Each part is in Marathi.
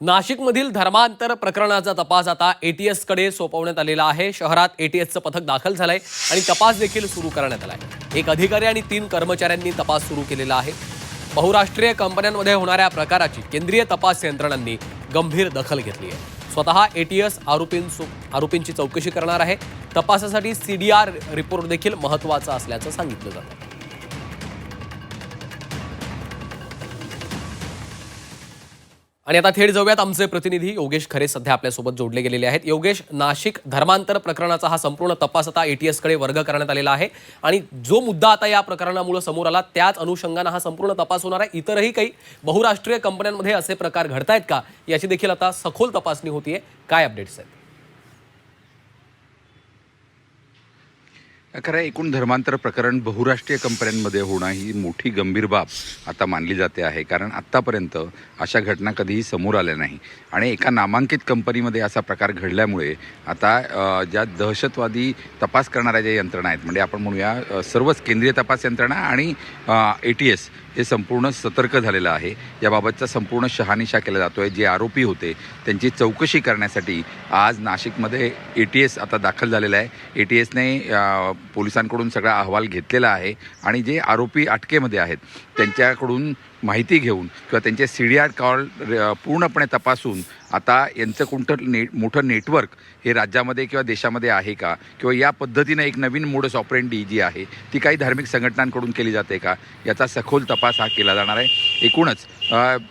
नाशिकमधील धर्मांतर प्रकरणाचा तपास आता एटीएस कडे सोपवण्यात आलेला आहे। शहरात एटीएसचं पथक दाखल झालंय आणि तपास देखील सुरू करण्यात आलाय। एक अधिकारी आणि 3 कर्मचाऱ्यांनी तपास सुरू केलेला आहे। बहुराष्ट्रीय कंपन्यांमध्ये होणाऱ्या प्रकाराची केंद्रीय तपास यंत्रणांनी गंभीर दखल घेतली आहे। स्वतः एटीएस आरोपींची चौकशी करणार आहे। तपासासाठी सीडीआर रिपोर्ट देखील महत्त्वाचा असल्याचं सांगितलं जातं। आणि आता थेट जाऊयात, आमचे प्रतिनिधी योगेश खरे सध्या आपल्यासोबत जोडले गेलेले आहेत। योगेश, नाशिक धर्मांतर प्रकरणाचा हा संपूर्ण तपास आता एटीएस कडे वर्ग करण्यात आलेला आहे आणि जो मुद्दा आता या प्रकरणामुळे समोर आला त्याच अनुषंगाने हा संपूर्ण तपास होणार आहे। इतरही काही बहुराष्ट्रीय कंपन्यांमध्ये असे प्रकार घडतायत का याची देखील आता सखोल तपासणी होतीये। काय अपडेट्स आहेत? खरं एकूण धर्मांतर प्रकरण बहुराष्ट्रीय कंपन्यांमध्ये होणं ही मोठी गंभीर बाब आता मानली जाते आहे, कारण आत्तापर्यंत अशा घटना कधीही समोर आल्या नाही आणि एका नामांकित कंपनीमध्ये असा प्रकार घडल्यामुळे आता ज्या दहशतवादी तपास करणाऱ्या ज्या यंत्रणा आहेत, म्हणजे आपण म्हणूया सर्वच केंद्रीय तपास यंत्रणा आणि एटीएस हे संपूर्ण सतर्क झालेलं आहे। याबाबतचा संपूर्ण शहानिशा केला जातोय। जे आरोपी होते त्यांची चौकशी करण्यासाठी आज नाशिकमध्ये एटीएस आता दाखल झालेला आहे। एटीएसने पोलिसांकडून सगळा अहवाल घेतलेला आहे आणि जे आरोपी अटकेमध्ये आहेत त्यांच्याकडून माहिती घेऊन किंवा त्यांचे सीडीआर कॉल पूर्णपणे तपासून आता यांचं कोणतं मोठं नेटवर्क हे राज्यामध्ये किंवा देशामध्ये आहे का, किंवा या पद्धतीनं एक नवीन मोडस ऑपरेंडी जी आहे ती काही धार्मिक संघटनांकडून केली जाते का, याचा सखोल तपास हा केला जाणार आहे। एकूणच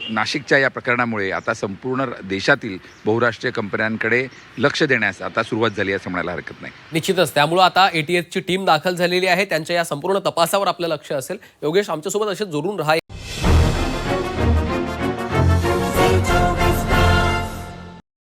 नाशिकच्या या प्रकरणामुळे आता संपूर्ण देशातील बहुराष्ट्रीय कंपन्यांकडे लक्ष देण्यास आता सुरुवात झाली असं म्हणायला हरकत नाही। निश्चितच त्यामुळे आता एटीएसची टीम दाखल झालेली आहे। त्यांच्या या संपूर्ण तपासावर आपलं लक्ष असेल। योगेश, आमच्यासोबत असे जोडून राहा।